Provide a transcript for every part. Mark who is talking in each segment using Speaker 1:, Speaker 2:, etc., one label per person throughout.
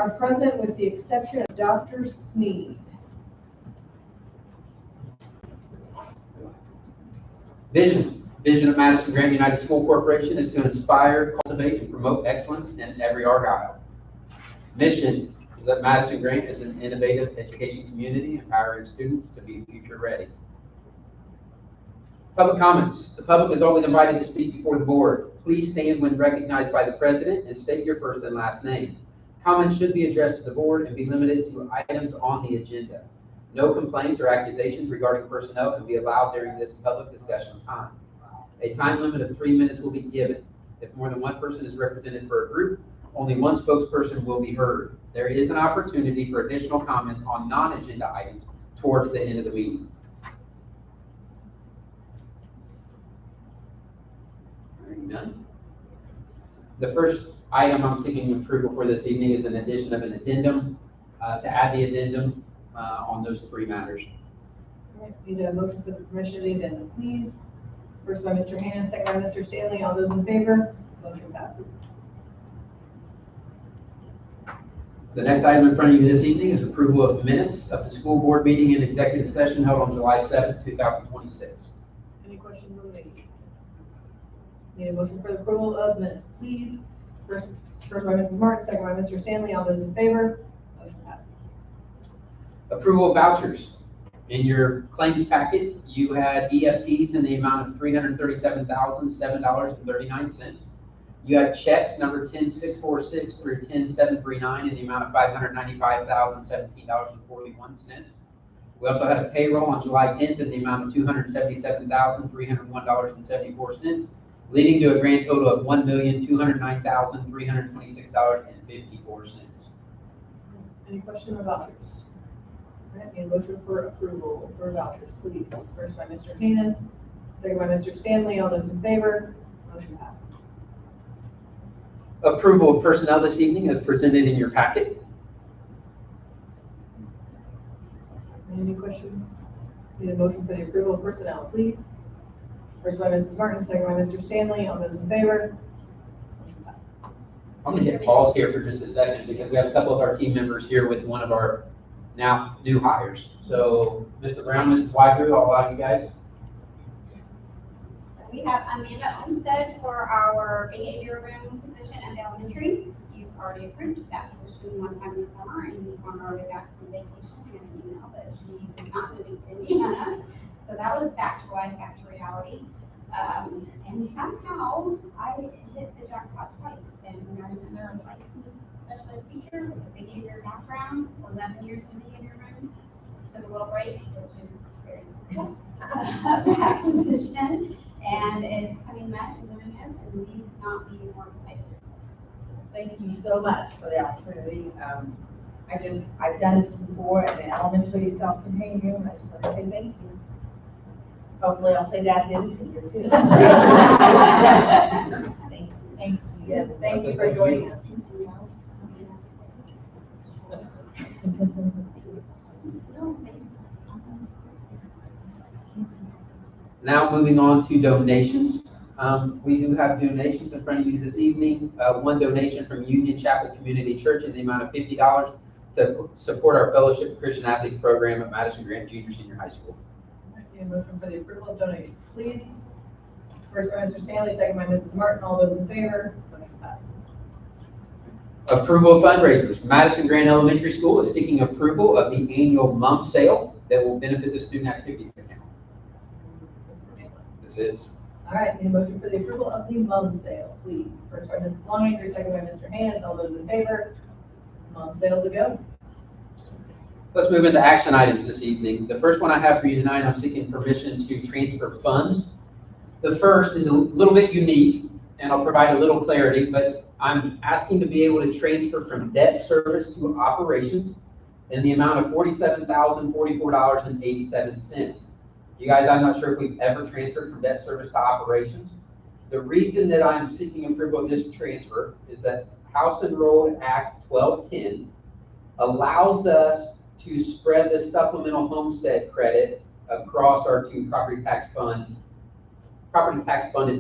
Speaker 1: are present with the exception of Dr. Sneed.
Speaker 2: Vision of Madison-Grant United School Corporation is to inspire, cultivate, and promote excellence in every Argyle. Mission is that Madison-Grant is an innovative education community, empowering students to be future ready. Public comments. The public is always invited to speak before the board. Please stand when recognized by the president and state your first and last name. Comments should be addressed to the board and be limited to items on the agenda. No complaints or accusations regarding personnel can be allowed during this public discussion time. A time limit of 3 minutes will be given. If more than one person is represented for a group, only one spokesperson will be heard. There is an opportunity for additional comments on non-agenda items towards the end of the meeting. None. The first item I'm seeking approval for this evening is an addition of an addendum to add the addendum on those three matters.
Speaker 1: All right, need a motion for the permission of the addendum, please. First by Mr. Hannah, second by Mr. Stanley. All those in favor? Motion passes.
Speaker 2: The next item in front of you this evening is approval of minutes of the school board meeting and executive session held on July 7th, 2026.
Speaker 1: Any questions on the meeting? Need a motion for the approval of minutes, please. First by Mrs. Martin, second by Mr. Stanley. All those in favor? Motion passes.
Speaker 2: Approval of vouchers. In your claims packet, you had EFTs in the amount of $337,007.39. You had checks number 10646 through 10739 in the amount of $595,017.41. We also had a payroll on July 10th in the amount of $277,301.74, leading to a grand total of $1,209,326.54.
Speaker 1: Any question on vouchers? All right, need a motion for approval for vouchers, please. First by Mr. Haynes, second by Mr. Stanley. All those in favor? Motion passes.
Speaker 2: Approval of personnel this evening is presented in your packet.
Speaker 1: Any questions? Need a motion for the approval of personnel, please. First by Mrs. Martin, second by Mr. Stanley. All those in favor? Motion passes.
Speaker 2: I'm going to hit pause here for just a second because we have a couple of our team members here with one of our now new hires. So Mr. Brown, Mrs. Wyder, I'll allow you guys.
Speaker 3: So we have Amanda Olmstead for our behavior room position at the elementary. You've already approved that position one time in the summer, and we are already back from vacation and an email that she was not moving to Indiana. So that was back to life, back to reality. And somehow I hit the jackpot twice, and I'm another licensed special ed teacher with a behavior background, 11 years in the behavior room. Took a little break, which is very cool. Back position, and it's coming back and doing this, and we could not be more excited.
Speaker 4: Thank you so much for the opportunity. I've done this before in an elementary self-contained room. I just want to say thank you. Hopefully I'll say that in the future too. Thank you. Thank you.
Speaker 1: Yes, thank you for joining us.
Speaker 2: Now moving on to donations. We do have donations in front of you this evening. One donation from Union Chapel Community Church in the amount of $50 to support our Fellowship Christian Athletes program at Madison-Grant Junior Senior High School.
Speaker 1: Need a motion for the approval of donations, please. First by Mr. Stanley, second by Mrs. Martin. All those in favor? Motion passes.
Speaker 2: Approval of fundraisers. Madison-Grant Elementary School is seeking approval of the annual mum sale that will benefit the student activities account. This is.
Speaker 1: All right, need a motion for the approval of the mum sale, please. First by Mrs. Longacre, second by Mr. Haynes. All those in favor? Mum sales a go.
Speaker 2: Let's move into action items this evening. The first one I have for you tonight, I'm seeking permission to transfer funds. The first is a little bit unique, and I'll provide a little clarity, but I'm asking to be able to transfer from debt service to operations in the amount of $47,044.87. You guys, I'm not sure if we've ever transferred from debt service to operations. The reason that I'm seeking approval of this transfer is that House and Road Act 1210 allows us to spread the supplemental homestead credit across our two property tax funded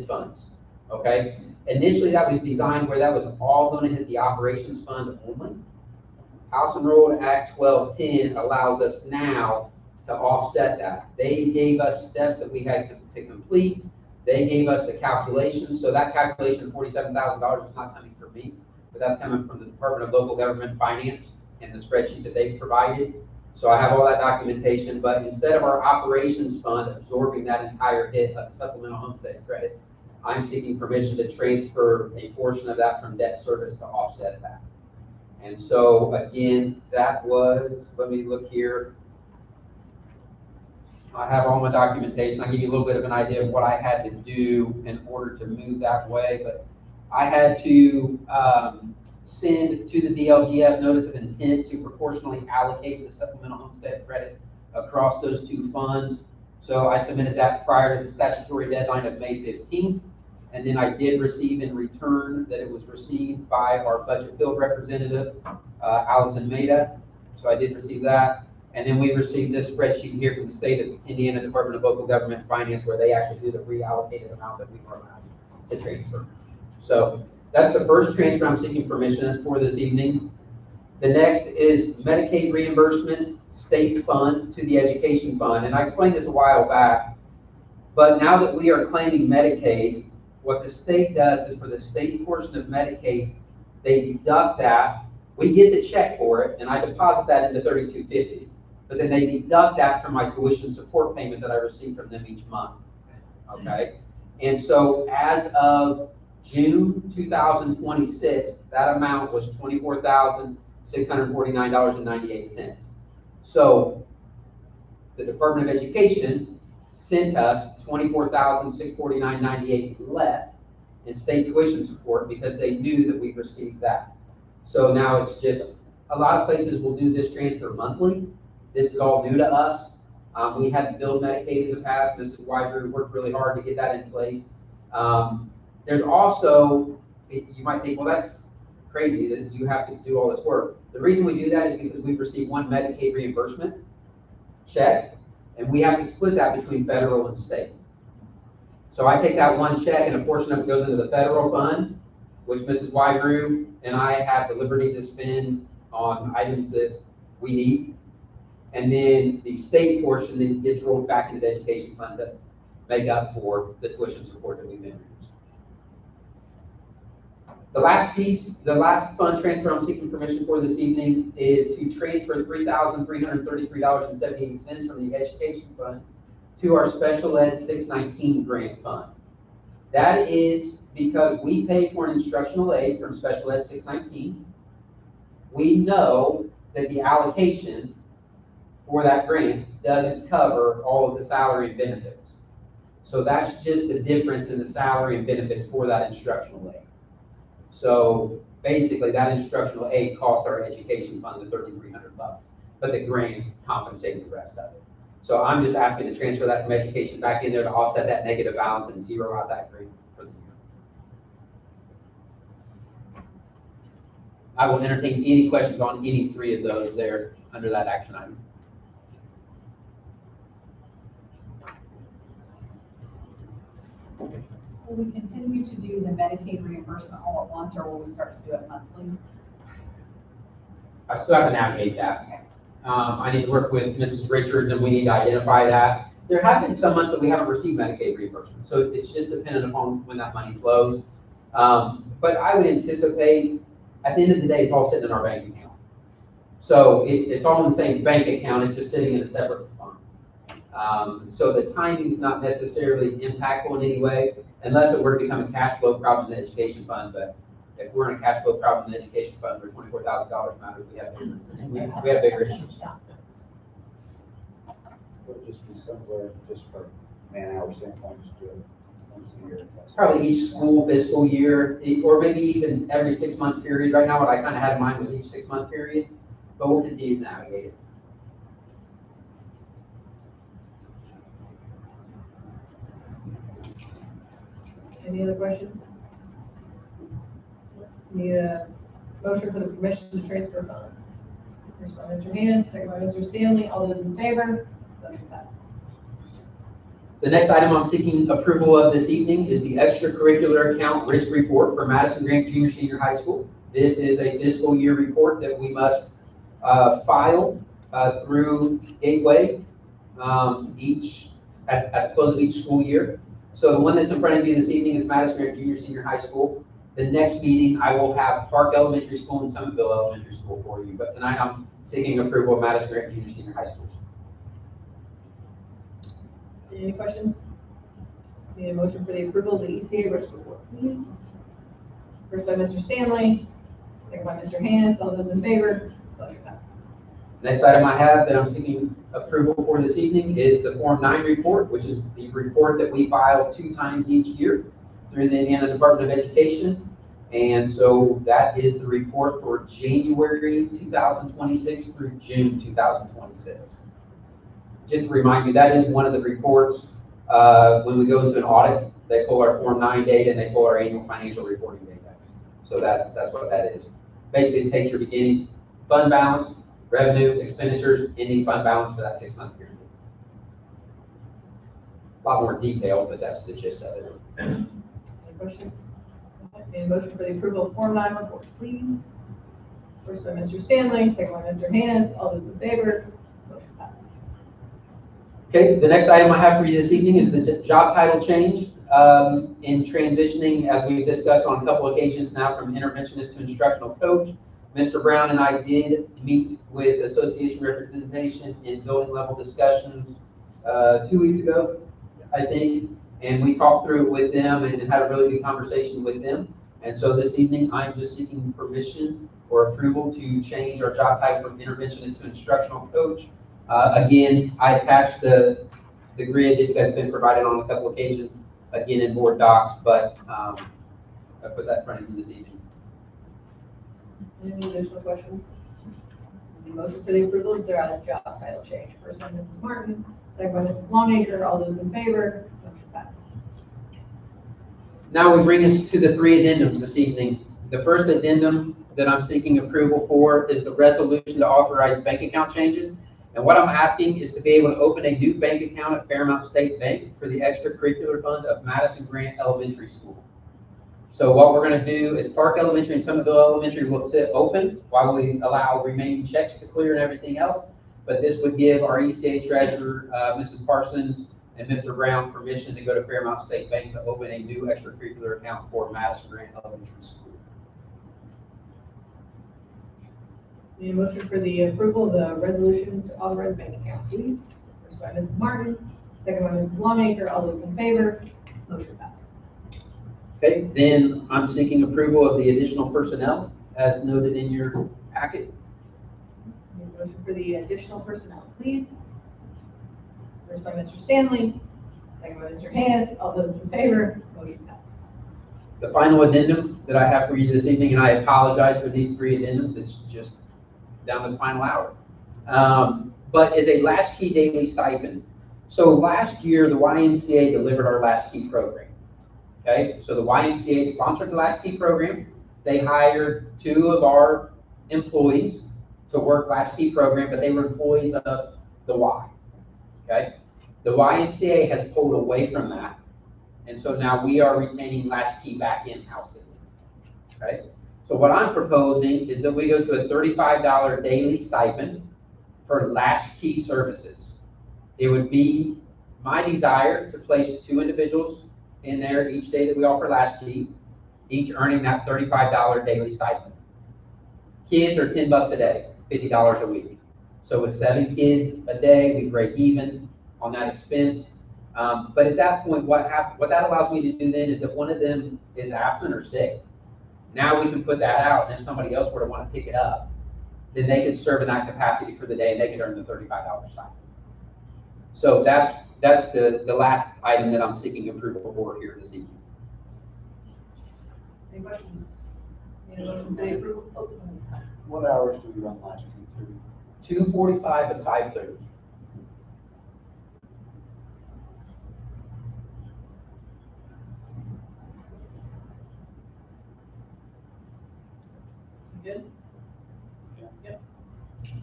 Speaker 2: funds. Okay. Initially, that was designed where that was all going to hit the operations fund only. House Enrolled Act 1210 allows us now to offset that. They gave us steps that we had to complete. They gave us the calculations, so that calculation of $47,000 is not coming from me, but that's coming from the Department of Local Government Finance and the spreadsheet that they provided. So I have all that documentation, but instead of our operations fund absorbing that entire hit of the supplemental homestead credit, I'm seeking permission to transfer a portion of that from debt service to offset that. And so again, that was, let me look here. I have all my documentation. I'll give you a little bit of an idea of what I had to do in order to move that way, but I had to send to the DLGF notice of intent to proportionally allocate the supplemental homestead credit across those two funds. So I submitted that prior to the statutory deadline of May 15th. And then I did receive in return that it was received by our budget field representative, Allison Maida. So I did receive that. And then we received this spreadsheet here from the state of Indiana Department of Local Government and Finance, where they actually do the reallocated amount that we were allowed to transfer. So that's the first transfer I'm seeking permission for this evening. The next is Medicaid reimbursement, state fund to the education fund. And I explained this a while back, but now that we are claiming Medicaid, what the state does is for the state portion of Medicaid, they deduct that. We get the check for it, and I deposit that into 3250. But then they deduct that from my tuition support payment that I receive from them each month. Okay? And so as of June 2026, that amount was $24,649.98. So the Department of Education sent us $24,649.98 less in state tuition support because they knew that we received that. So now it's just, a lot of places will do this transfer monthly. This is all new to us. We hadn't billed Medicaid in the past. Mrs. Weiser worked really hard to get that in place. There's also, you might think, well, that's crazy that you have to do all this work. The reason we do that is because we receive one Medicaid reimbursement check, and we have to split that between federal and state. So I take that one check and a portion of it goes into the federal fund, which Mrs. Wygrew and I have the liberty to spend on items that we need. And then the state portion then gets rolled back into the education fund to make up for the tuition support that we've introduced. The last piece, the last fund transfer I'm seeking permission for this evening is to transfer $3,333.78 from the education fund to our special ed 619 grant fund. That is because we pay for an instructional aid from special ed 619. We know that the allocation for that grant doesn't cover all of the salary and benefits. So that's just the difference in the salary and benefits for that instructional aid. So basically that instructional aid costs our education fund the $3,300, but the grant compensates the rest of it. So I'm just asking to transfer that from education back in there to offset that negative balance and zero out that grant for the year. I will entertain any questions on any three of those there under that action item.
Speaker 5: Will we continue to do the Medicaid reimbursement all at once, or will we start to do it monthly?
Speaker 2: I still have to navigate that. I need to work with Mrs. Richards and we need to identify that. There have been some months that we haven't received Medicaid reimbursement, so it's just dependent upon when that money flows. But I would anticipate, at the end of the day, it's all sitting in our bank account. So it's all in the same bank account, it's just sitting in a separate fund. So the timing's not necessarily impactful in any way, unless it were to become a cash flow problem in the education fund. But if we're in a cash flow problem in the education fund for $24,000 matters, we have bigger issues.
Speaker 6: Would just be somewhere just for man-hour standpoint, just do it once a year.
Speaker 2: Probably each school fiscal year, or maybe even every 6-month period. Right now, what I kind of had in mind was each 6-month period, but we'll continue to navigate it.
Speaker 1: Any other questions? Need a motion for the permission to transfer funds. First by Mr. Haynes, second by Mr. Stanley. All those in favor? Motion passes.
Speaker 2: The next item I'm seeking approval of this evening is the extracurricular account risk report for Madison-Grant Junior Senior High School. This is a fiscal year report that we must file through Gateway at the close of each school year. So the one that's in front of you this evening is Madison-Grant Junior Senior High School. The next meeting, I will have Park Elementary School and Summitville Elementary School for you. But tonight, I'm seeking approval of Madison-Grant Junior Senior High Schools.
Speaker 1: Any questions? Need a motion for the approval of the ECA risk report, please. First by Mr. Stanley, second by Mr. Haynes. All those in favor? Motion passes.
Speaker 2: Next item I have that I'm seeking approval for this evening is the Form 9 report, which is the report that we file 2 times each year through the Indiana Department of Education. And so that is the report for January 2026 through June 2026. Just to remind you, that is one of the reports when we go into an audit, they pull our Form 9 data and they pull our annual financial reporting data. So that's what that is. Basically, it takes your beginning fund balance, revenue, expenditures, ending fund balance for that 6-month period. A lot more detail, but that's the gist of it.
Speaker 1: Any questions? Need a motion for the approval of Form 9 report, please. First by Mr. Stanley, second by Mr. Haynes. All those in favor? Motion passes.
Speaker 2: Okay, the next item I have for you this evening is the job title change in transitioning, as we've discussed on a couple occasions now, from interventionist to instructional coach. Mr. Brown and I did meet with association representation in building level discussions 2 weeks ago, I think, and we talked through it with them and had a really good conversation with them. And so this evening, I'm just seeking permission or approval to change our job type from interventionist to instructional coach. Again, I attached the grid that's been provided on a couple occasions, again in board docs, but I put that in front of you this evening.
Speaker 1: Any additional questions? Need a motion for the approval of the job title change. First by Mrs. Martin, second by Mrs. Longacre. All those in favor? Motion passes.
Speaker 2: Now we bring us to the 3 addendums this evening. The first addendum that I'm seeking approval for is the resolution to authorize bank account changes. And what I'm asking is to be able to open a new bank account at Fairmount State Bank for the extracurricular funds of Madison-Grant Elementary School. So what we're going to do is Park Elementary and Summitville Elementary will sit open while we allow remaining checks to clear and everything else. But this would give our ECA treasurer, Mrs. Parsons, and Mr. Brown permission to go to Fairmount State Bank to open a new extracurricular account for Madison-Grant Elementary School.
Speaker 1: Need a motion for the approval of the resolution to authorize bank account, please. First by Mrs. Martin, second by Mrs. Longacre. All those in favor? Motion passes.
Speaker 2: Okay, then I'm seeking approval of the additional personnel as noted in your packet.
Speaker 1: Need a motion for the additional personnel, please. First by Mr. Stanley, second by Mr. Haynes. All those in favor? Motion passes.
Speaker 2: The final addendum that I have for you this evening, and I apologize for these 3 addendums, it's just down to the final hour, but is a latchkey daily stipend. So last year, the YMCA delivered our latchkey program. Okay, so the YMCA sponsored the latchkey program. They hired 2 of our employees to work latchkey program, but they were employees of the Y. Okay, the YMCA has pulled away from that, and so now we are retaining latchkey back in-house. Okay, so what I'm proposing is that we go to a $35 daily stipend for latchkey services. It would be my desire to place 2 individuals in there each day that we offer latchkey, each earning that $35 daily stipend. Kids are $10 a day, $50 a week. So with 7 kids a day, we break even on that expense. But at that point, what that allows me to do then is if one of them is absent or sick, now we can put that out, and if somebody else were to want to pick it up, then they could serve in that capacity for the day, and they could earn the $35 stipend. So that's the last item that I'm seeking approval for here this evening.
Speaker 1: Any questions? Need a motion for the approval? Oh,
Speaker 6: What hours do we run latchkey through?
Speaker 2: 2:45 to 5:30.
Speaker 1: you good? Yep.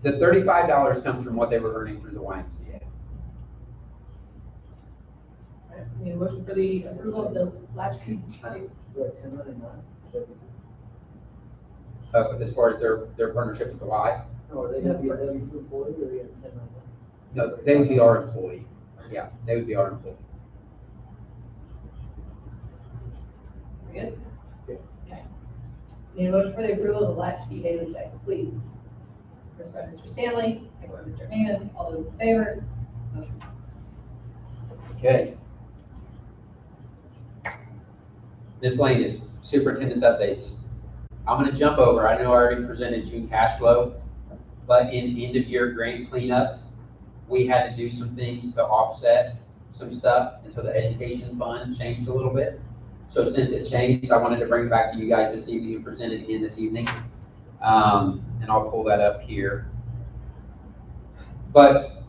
Speaker 2: The $35 comes from what they were earning through the YMCA.
Speaker 1: All right. Need a motion for the approval of the latchkey type.
Speaker 2: As far as their partnership with the Y.
Speaker 7: Or are they gonna be a W-2 employee or are they gonna 1099?
Speaker 2: No, they would be our employee. Yeah, they would be our employee.
Speaker 1: We good?
Speaker 7: Yeah.
Speaker 1: Okay. Need a motion for the approval of the latchkey daily stipend, please. First by Mr. Stanley, second by Mr. Haynes, all those in favor? Motion passes.
Speaker 2: Okay. Miscellaneous, superintendent's updates. I'm gonna jump over, I know I already presented June cash flow, but in end of year grant cleanup, we had to do some things to offset some stuff, and so the education fund changed a little bit. So since it changed, I wanted to bring it back to you guys this evening and present it again this evening. And I'll pull that up here. But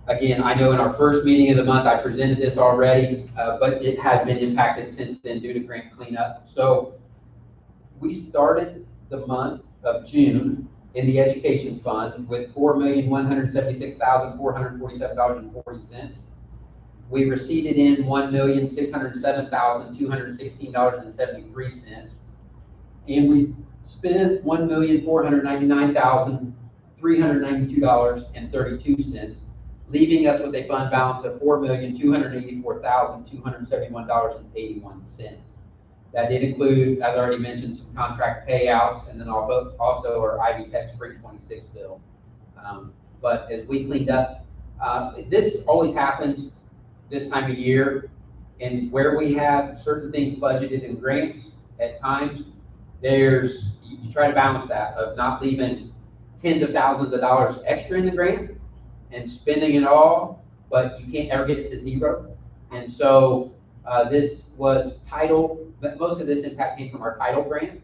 Speaker 2: again, I know in our first meeting of the month, I presented this already, but it has been impacted since then due to grant cleanup. So we started the month of June in the education fund with $4,176,447.40. We receipted in $1,607,216.73, and we spent $1,499,392.32, leaving us with a fund balance of $4,284,271.81. That did include, as I already mentioned, some contract payouts, and then also our Ivy Tech Spring 26 bill. But as we cleaned up, this always happens this time of year, and where we have certain things budgeted in grants, at times, you try to balance that of not leaving tens of thousands of dollars extra in the grant and spending it all, but you can't ever get it to zero. And so this was title, but most of this impact came from our title grant,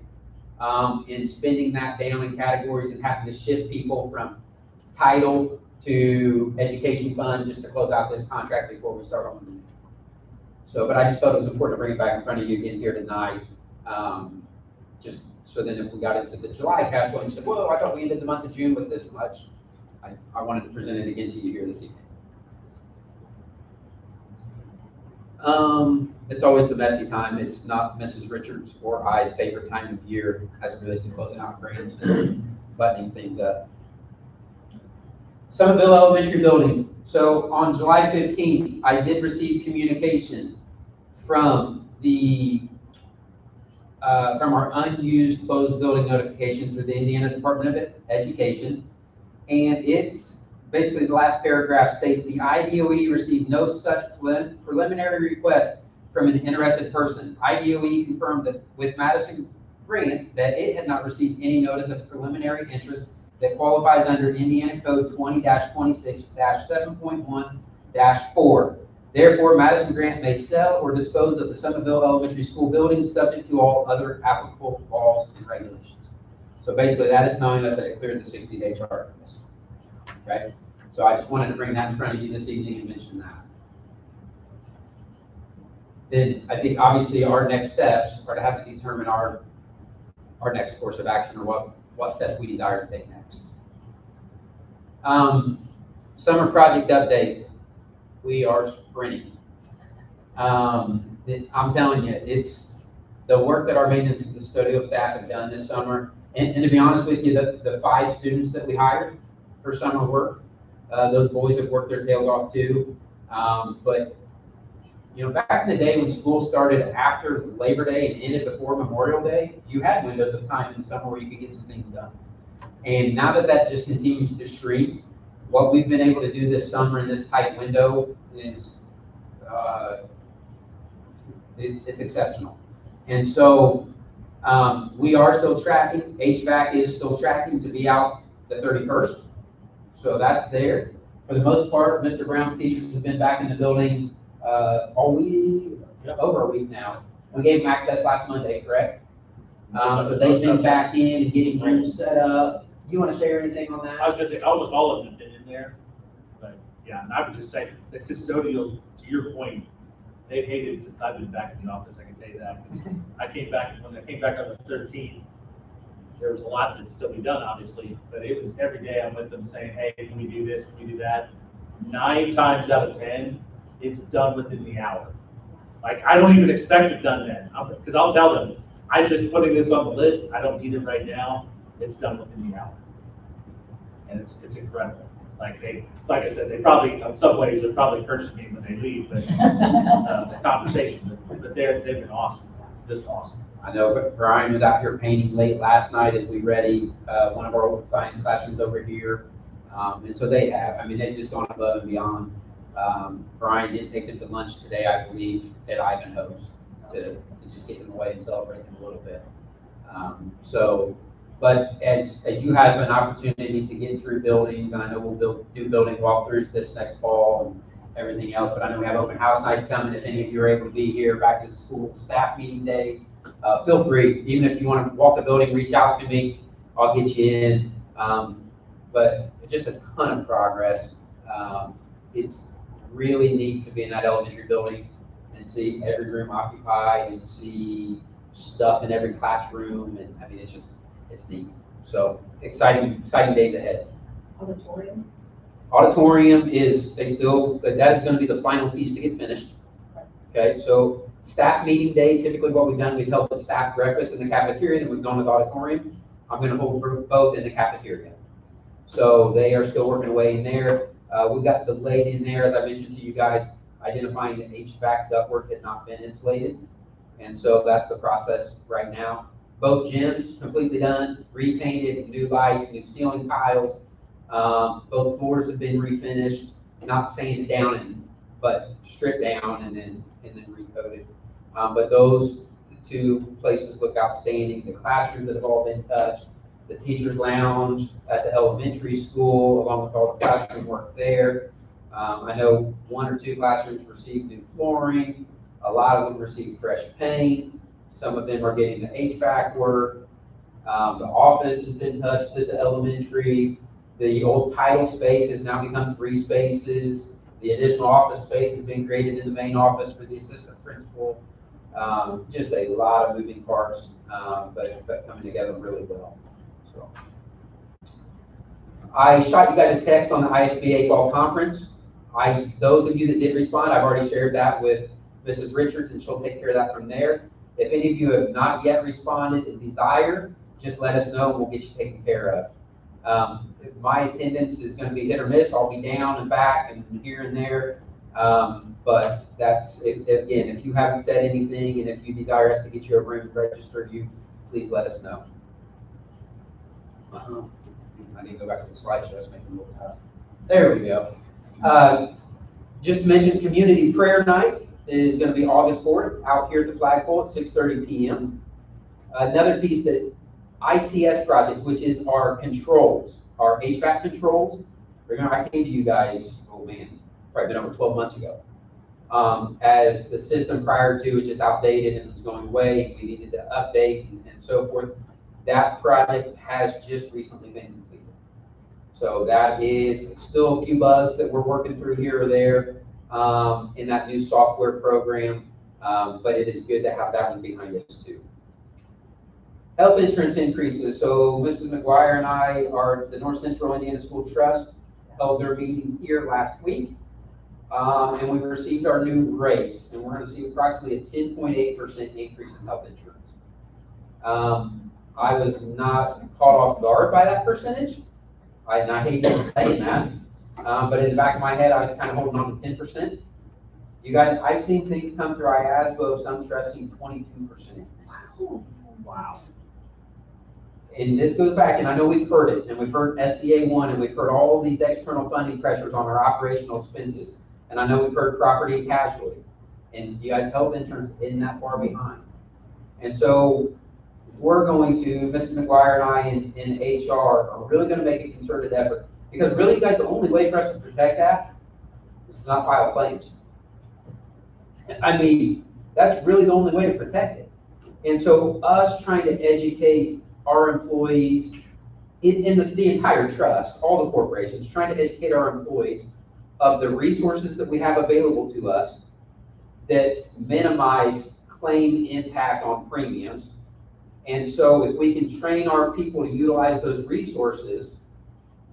Speaker 2: in spending that down in categories and having to shift people from title to education fund just to close out this contract before we start on the new. So, but I just thought it was important to bring it back in front of you again here tonight. Just so then if we got into the July cash flow and you said, whoa, I thought we ended the month of June with this much, I wanted to present it again to you here this evening. It's always the messy time. It's not Mrs. Richards or I's favorite time of year as it relates to closing out grants and buttoning things up. Somerville Elementary Building. So on July 15th, I did receive communication from from our unused closed building notification through the Indiana Department of Education. And it's basically the last paragraph states the IDOE received no such preliminary request from an interested person. IDOE confirmed that with Madison-Grant that it had not received any notice of preliminary interest that qualifies under Indiana Code 20-26-7.1-4. Therefore, Madison-Grant may sell or dispose of the Somerville Elementary School buildings subject to all other applicable laws and regulations. So basically that is knowing us that it cleared the 60-day charter for this. Okay? So I just wanted to bring that in front of you this evening and mention that. Then I think obviously our next steps are to have to determine our next course of action, or what steps we desire to take next. Summer project update. We are sprinting. I'm telling you, it's the work that our maintenance and custodial staff have done this summer. And to be honest with you, the 5 students that we hired for summer work, those boys have worked their tails off too. But you know, back in the day when school started after Labor Day and ended before Memorial Day, you had windows of time in the summer where you could get some things done. And now that just continues to shrink, what we've been able to do this summer in this tight window is it's exceptional. And so we are still tracking. HVAC is still tracking to be out the 31st. So that's there. For the most part, Mr. Brown's teachers have been back in the building all week, over a week now. We gave them access last Monday, correct? So they've been back in and getting rooms set up. You want to share anything on that?
Speaker 8: I was gonna say, almost all of them have been in there, but yeah, and I would just say, the custodial, to your point, they've hated it since I've been back in the office, I can tell you that, because when I came back on the 13th, there was a lot that'd still be done, obviously, but it was every day I'm with them saying, hey, can we do this, can we do that? 9 times out of 10, it's done within the hour. Like, I don't even expect it done then, because I'll tell them, I'm just putting this on the list, I don't need it right now, it's done within the hour. and it's incredible. Like I said, they probably, in some ways, they're probably cursing me when they leave, but, the conversation, but they've been awesome, just awesome.
Speaker 2: I know, but Brian was out here painting late last night as we ready, one of our old science classrooms over here. And so they have, I mean, they've just gone above and beyond. Brian did take them to lunch today, I believe, at Ivanhoe's to just get them away and celebrate them a little bit. But as you have an opportunity to get through buildings, and I know we'll do building walkthroughs this next fall and everything else, but I know we have open house nights coming. If any of you are able to be here, back to school staff meeting days, feel free. Even if you want to walk the building, reach out to me. I'll get you in. But just a ton of progress. It's really neat to be in that elementary building and see every room occupied and see stuff in every classroom. And I mean, it's neat. So exciting days ahead.
Speaker 1: Auditorium.
Speaker 2: Auditorium is, that is going to be the final piece to get finished. Okay, so staff meeting day, typically what we've done, we've held a staff breakfast in the cafeteria, then we've gone to the auditorium. I'm going to hold both in the cafeteria. So they are still working away in there. We've got delayed in there, as I mentioned to you guys, identifying that HVAC ductwork had not been insulated. And so that's the process right now. Both gyms completely done, repainted, new lights, new ceiling tiles. Both floors have been refinished, not sanded down, but stripped down and then recoated. But those two places look outstanding. The classrooms that have all been touched, the teacher's lounge at the elementary school, along with all the classroom work there. I know 1 or 2 classrooms received new flooring. A lot of them received fresh paint. Some of them are getting the HVAC work. The office has been touched at the elementary. The old title space has now become 3 spaces. The additional office space has been created in the main office for the assistant principal. Just a lot of moving parts, but coming together really well. So, I shot you guys a text on the ISBA fall conference. Those of you that did respond, I've already shared that with Mrs. Richards, and she'll take care of that from there. If any of you have not yet responded and desire, just let us know and we'll get you taken care of. My attendance is going to be hit or miss. I'll be down and back and here and there. But that's, again, if you haven't said anything and if you desire us to get you a room and register you, please let us know. I need to go back to the slideshow. It's making it a little tough. There we go. Just to mention, community prayer night is going to be August 4th out here at the flagpole at 6:30 p.m. Another piece that ICS project, which is our controls, our HVAC controls. Remember, I came to you guys, oh man, probably been over 12 months ago. As the system prior to was just outdated and was going away, we needed to update and so forth. That project has just recently been completed. So that is still a few bugs that we're working through here or there in that new software program, but it is good to have that one behind us too. Health insurance increases. So Mrs. McGuire and I are the North Central Indiana School Trust held their meeting here last week, and we received our new rates, and we're going to see approximately a 10.8% increase in health insurance. I was not caught off guard by that percentage. I hate saying that, but in the back of my head, I was kind of holding on to 10%. You guys, I've seen things come through IASBO of some trusting 22%. Wow. And this goes back, and I know we've heard it, and we've heard SDA 1, and we've heard all these external funding pressures on our operational expenses. And I know we've heard property and casualty. And you guys, health insurance isn't that far behind. And so we're going to, Mrs. McGuire and I in HR are really going to make a concerted effort. Because really, you guys, the only way for us to protect that is to not file claims. I mean, that's really the only way to protect it. And so us trying to educate our employees in the entire trust, all the corporations, trying to educate our employees of the resources that we have available to us that minimize claim impact on premiums. And so if we can train our people to utilize those resources,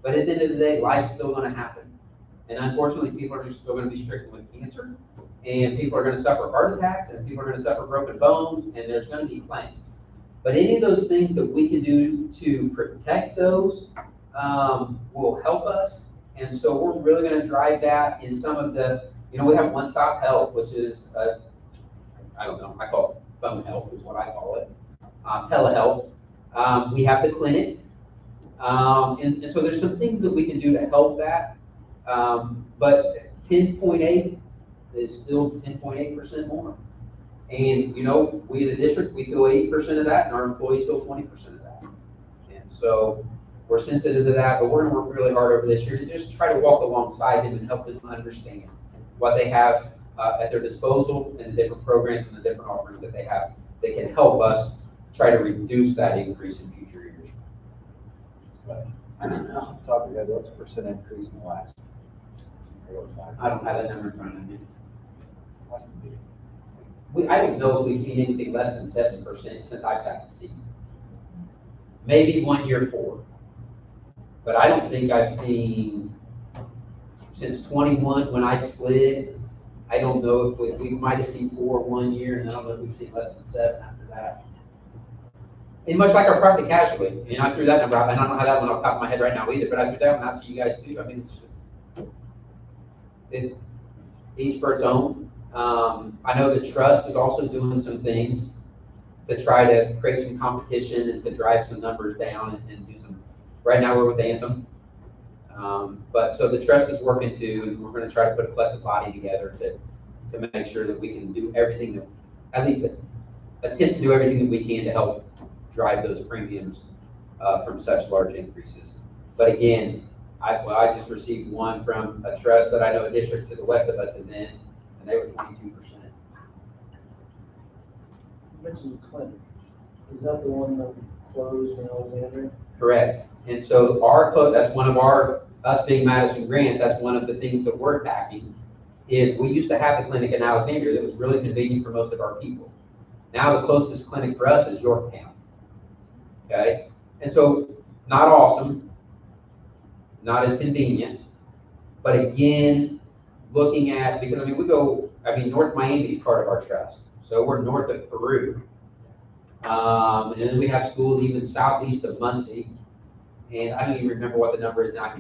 Speaker 2: but at the end of the day, life's still going to happen. And unfortunately, people are still going to be stricken with cancer, and people are going to suffer heart attacks, and people are going to suffer broken bones, and there's going to be claims. But any of those things that we can do to protect those, will help us. And so we're really going to drive that in some of the, we have one-stop help, which is, I don't know, I call it phone health is what I call it, telehealth. We have the clinic. And so there's some things that we can do to help that. But 10.8 is still 10.8% more. And, we as a district, we feel 80% of that, and our employees feel 20% of that. And so we're sensitive to that, but we're gonna work really hard over this year to just try to walk alongside them and help them understand what they have at their disposal and the different programs and the different offerings that they have that can help us try to reduce that increase in future years.
Speaker 6: So, off the top of your head, what's the percent increase in the last?
Speaker 2: I don't have that number in front of me.
Speaker 6: Last meeting.
Speaker 2: I don't know if we've seen anything less than 7% since I've sat in the seat. Maybe 1 year 4. But I don't think I've seen, since 21, when I slid, I don't know if we might have seen 4 1 year, and I don't know if we've seen less than 7 after that. And much like our property casualty, and I threw that number out, and I don't have that one off the top of my head right now either, but I threw that one out to you guys too. I mean, it's just, each for its own. I know the trust is also doing some things to try to create some competition and to drive some numbers down and do some, right now we're with Anthem. But so the trust is working too. We're going to try to put a collective body together to make sure that we can do everything that, at least attempt to do everything that we can to help drive those premiums from such large increases. But again, I just received one from a trust that I know a district to the west of us is in, and they were 22%.
Speaker 7: You mentioned the clinic. Is that the one that closed in Alexandria?
Speaker 2: Correct. And so that's one of us being Madison-Grant, that's one of the things that we're attacking, is we used to have the clinic in Alexandria that was really convenient for most of our people. Now the closest clinic for us is Yorktown. Okay? And so not awesome, not as convenient, but again, looking at, because North Miami is part of our trust. So we're north of Peru. And then we have schools even southeast of Muncie. And I don't even remember what the number is now.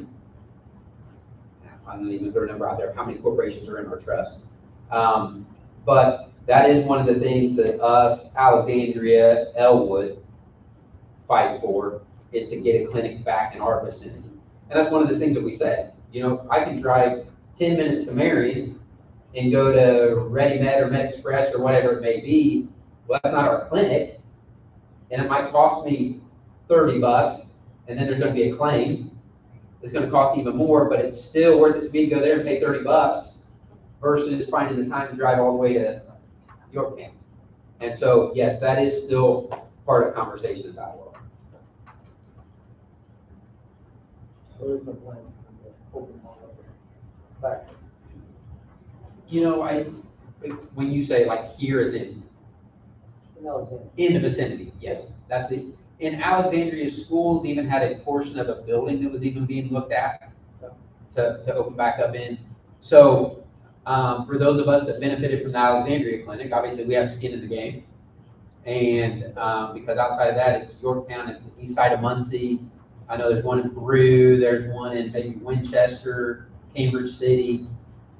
Speaker 2: I'm not even throw a number out there, how many corporations are in our trust. But that is one of the things that us, Alexandria, Elwood, fight for, is to get a clinic back in our vicinity. And that's one of the things that we say. I can drive 10 minutes to Marion and go to Ready Med or Med Express or whatever it may be. Well, that's not our clinic. And it might cost me $30, and then there's going to be a claim. It's going to cost even more, but it's still worth it to me to go there and pay $30 versus finding the time to drive all the way to Yorktown. And so, yes, that is still part of conversation about what.
Speaker 7: So there's no plan to open one up back.
Speaker 2: When you say like here is in
Speaker 7: Alexandria.
Speaker 2: in the vicinity, yes, in Alexandria, schools even had a portion of a building that was even being looked at to open back up in. So for those of us that benefited from the Alexandria clinic, obviously we have skin in the game. And because outside of that, it's Yorktown, it's the east side of Muncie. I know there's one in Peru, there's one in maybe Winchester, Cambridge City.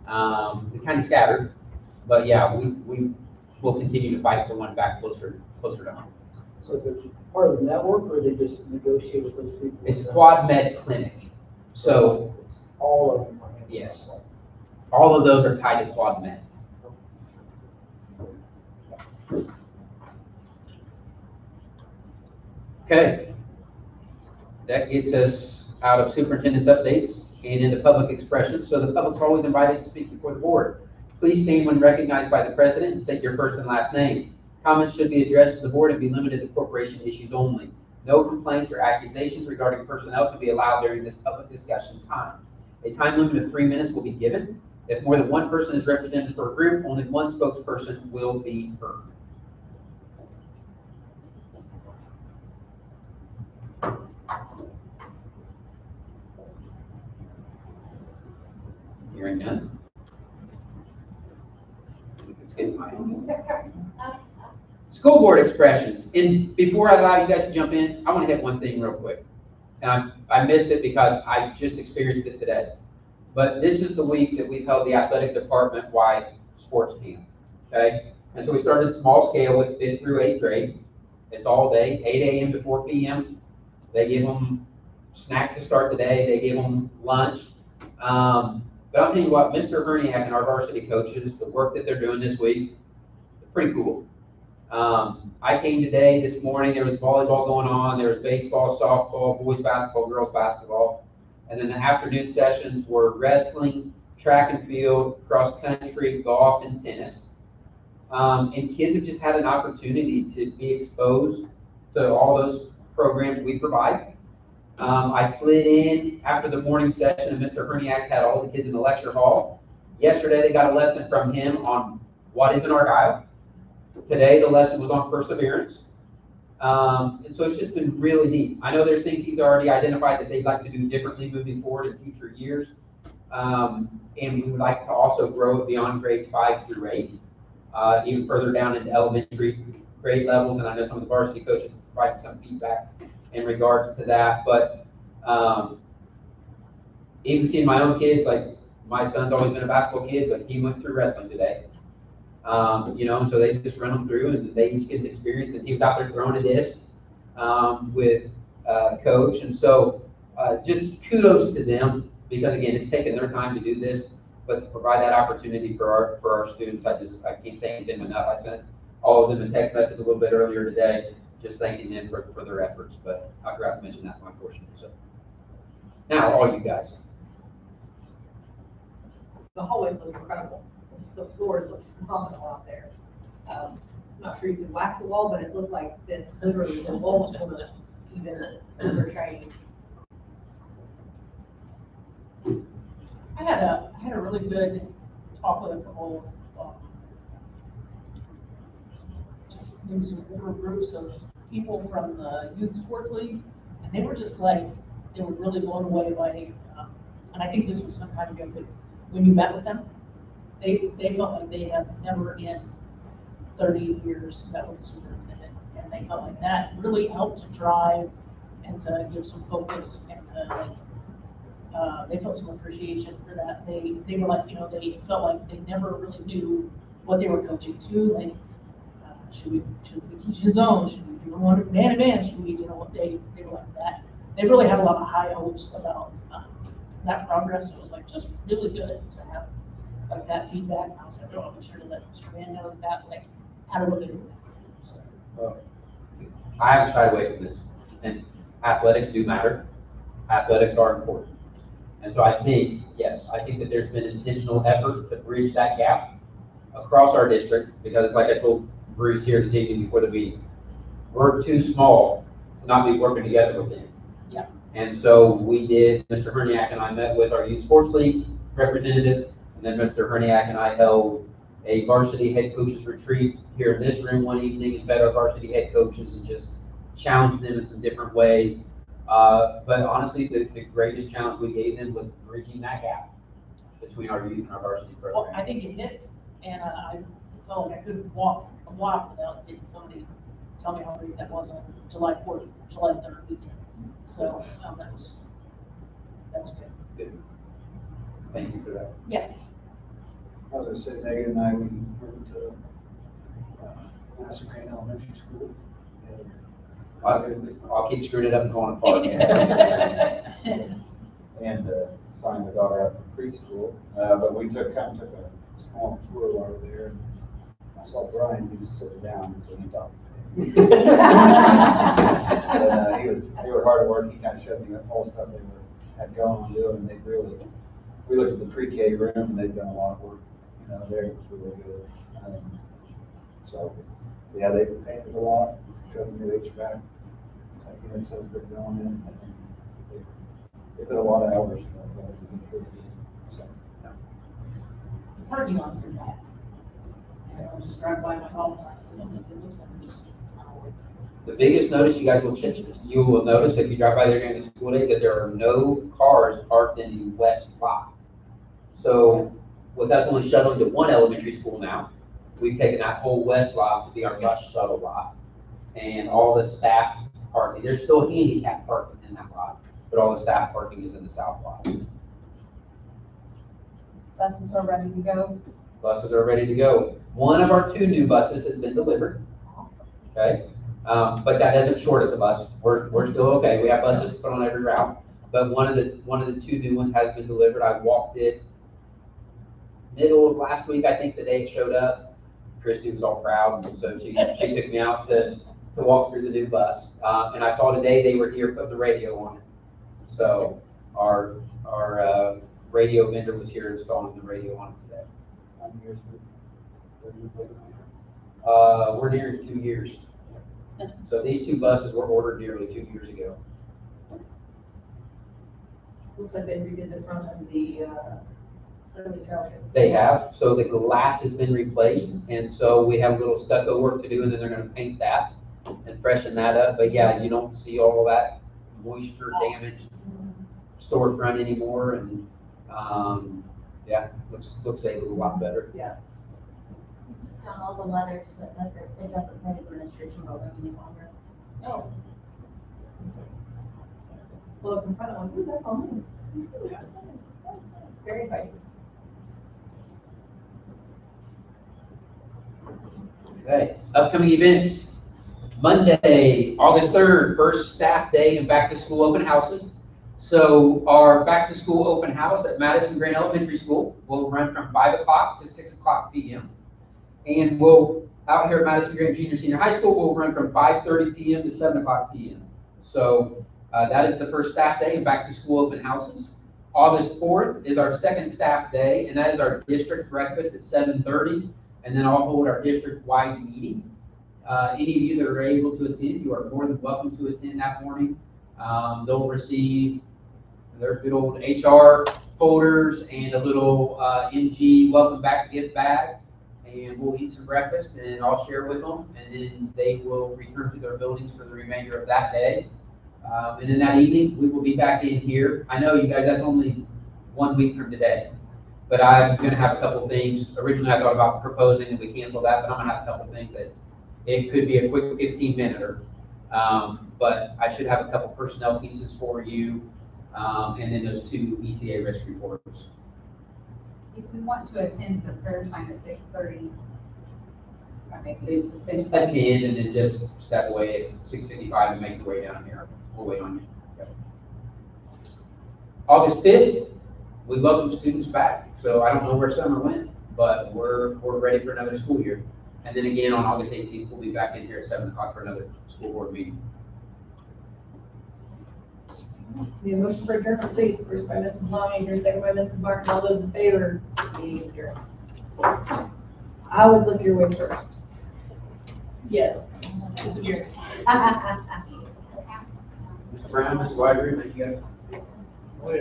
Speaker 2: They're kind of scattered, but yeah, we will continue to fight for one back closer to home.
Speaker 7: So is it part of the network, or they just negotiate with those people?
Speaker 2: It's Quad Med Clinic. So
Speaker 7: it's all of them.
Speaker 2: yes, all of those are tied to Quad Med. Okay, that gets us out of superintendent's updates and into public expression. So the public's always invited to speak before the board. Please stand when recognized by the president and state your first and last name. Comments should be addressed to the board and be limited to corporation issues only. No complaints or accusations regarding personnel can be allowed during this public discussion time. A time limit of 3 minutes will be given. If more than one person is represented for a group, only one spokesperson will be heard. Hearing none. Let's get my school board expressions. And before I allow you guys to jump in, I want to hit one thing real quick. And I missed it because I just experienced it today. But this is the week that we've held the athletic department-wide sports camp, okay? And so we started small scale with 5th through 8th grade. It's all day, 8 a.m. to 4 p.m. They give them snack to start the day. They give them lunch. But I'll tell you what, Mr. Herniak and our varsity coaches, the work that they're doing this week, pretty cool. I came today, this morning, there was volleyball going on, there was baseball, softball, boys basketball, girls basketball. And then the afternoon sessions were wrestling, track and field, cross country, golf, and tennis. And kids have just had an opportunity to be exposed to all those programs we provide. I slid in after the morning session, and Mr. Herniak had all the kids in the lecture hall. Yesterday, they got a lesson from him on what is an Argyle. Today, the lesson was on perseverance. And so it's just been really neat. I know there's things he's already identified that they'd like to do differently moving forward in future years. And we would like to also grow it beyond grades 5 through 8, even further down into elementary grade levels. And I know some of the varsity coaches provided some feedback in regards to that. But even seeing my own kids, like my son's always been a basketball kid, but he went through wrestling today. So they just run them through and they each get the experience, and he was out there throwing a disc with coach. And so just kudos to them, because again, it's taken their time to do this, but to provide that opportunity for our students, I can't thank them enough. I sent all of them a text message a little bit earlier today, just thanking them for their efforts, but I forgot to mention that in my portion. So now, all you guys.
Speaker 1: The hallways look incredible. The floors look phenomenal out there. I'm not sure you can wax a wall, but it looked like that literally the walls were even super shiny.
Speaker 5: I had a really good talk with a couple of, just maybe some older groups of people from the youth sports league, and they were just like, they were really blown away by, and I think this was some time ago, but when you met with them, they felt like they have never in 30 years met with the superintendent, and they felt like that really helped to drive and to give some focus and to they felt some appreciation for that. They were like, they felt like they never really knew what they were coaching to. Like, should we teach a zone? Should we do one man to man? Should we, they were like that. They really had a lot of high hopes about that progress. It was like just really good to have like that feedback. And I was like, oh, I'll be sure to let Mr. Van know that like how to look at it. So.
Speaker 2: I haven't shied away from this, and athletics do matter. Athletics are important. And so I think, yes, I think that there's been intentional effort to bridge that gap across our district, because like I told Bruce here this evening before the meeting, we're too small to not be working together with them.
Speaker 5: Yeah.
Speaker 2: And so we did, Mr. Herniak and I met with our youth sports league representatives, and then Mr. Herniak and I held a varsity head coaches retreat here in this room one evening and met our varsity head coaches and just challenged them in some different ways. But honestly, the greatest challenge we gave them was bridging that gap between our youth and our varsity program.
Speaker 5: Well, I think it hit, and I felt like I couldn't walk a block without getting somebody tell me how great that was on July 4th, July 3rd weekend. So that was good.
Speaker 2: Good. Thank you for that.
Speaker 5: Yeah.
Speaker 6: I was gonna say, Megan and I, we went to Madison-Grant Elementary School.
Speaker 2: I'll keep screwing it up and going apart.
Speaker 6: And signed my daughter up for preschool. But we took a small tour while we were there. And I saw Brian, he was sitting down, so he talked to me. They were hard at work. He kind of showed me all the stuff they had going on doing. And we looked at the pre-K room, and they've done a lot of work. There it was really good. So, yeah, they painted a lot, showed me the HVAC. Like, so they're going in. They put a lot of hours in that. So, yeah.
Speaker 5: The parking lots are bad. I just drive by my home, it looks like it's not working.
Speaker 2: The biggest notice you will notice if you drive by there during the school days that there are no cars parked in the west lot. So with us only shuttling to one elementary school now, we've taken that whole west lot to be our bus shuttle lot. And all the staff parking, there's still handicap parking in that lot. but all the staff parking is in the south lot.
Speaker 1: Buses are ready to go.
Speaker 2: Buses are ready to go. One of our 2 new buses has been delivered, okay? But that doesn't short us a bus. We're still okay. We have buses to put on every route. But one of the 2 new ones has been delivered. I walked it middle of last week, I think, the day it showed up. Christy was all proud, and so she took me out to walk through the new bus. And I saw today they were here putting the radio on it. So our radio vendor was here installing the radio on it today. We're near 2 years. So these 2 buses were ordered nearly 2 years ago.
Speaker 1: Looks like they redid the front of the, early childhood.
Speaker 2: They have, so the glass has been replaced, and so we have a little stucco work to do, and then they're gonna paint that and freshen that up. But yeah, you don't see all that moisture damaged storefront anymore, and, yeah, looks a little lot better.
Speaker 1: Yeah.
Speaker 9: On all the letters, so that it doesn't say administration building any longer.
Speaker 1: Oh. Well, up in front of one, ooh, that's all new. Very inviting.
Speaker 2: Okay, upcoming events. Monday, August 3rd, first staff day and back to school open houses. So our back to school open house at Madison-Grant Elementary School will run from 5 o'clock to 6 o'clock p.m. And we'll, out here at Madison-Grant Junior Senior High School, we'll run from 5:30 p.m. to 7 o'clock p.m. So that is the first staff day and back to school open houses. August 4th is our second staff day, and that is our district breakfast at 7:30. And then I'll hold our district-wide meeting. Any of you that are able to attend, you are more than welcome to attend that morning. They'll receive their good old HR folders and a little MG welcome back gift bag. And we'll eat some breakfast, and I'll share with them, and then they will return to their buildings for the remainder of that day. And then that evening, we will be back in here. I know you guys, that's only 1 week from today, but I'm gonna have a couple things. Originally, I thought about proposing and we canceled that, but I'm gonna have a couple things that it could be a quick 15-minute, but I should have a couple personnel pieces for you, and then those 2 ECA risk reports.
Speaker 10: If we want to attend the prayer time at 6:30, I make the suspension.
Speaker 2: Attend and then just step away at 6:55 and make your way down here. We'll wait on you. Yep. August 5th, we welcome students back. So I don't know where summer went, but we're ready for another school year. And then again, on August 18th, we'll be back in here at 7 o'clock for another school board meeting.
Speaker 1: Need a motion for adjournment, please. First by Mrs. Longacre, second by Mrs. Martin. All those in favor? Meeting adjourned. I always look your way first.
Speaker 5: Yes, it's a year.
Speaker 2: Mr. Brown, Ms. Widery, you got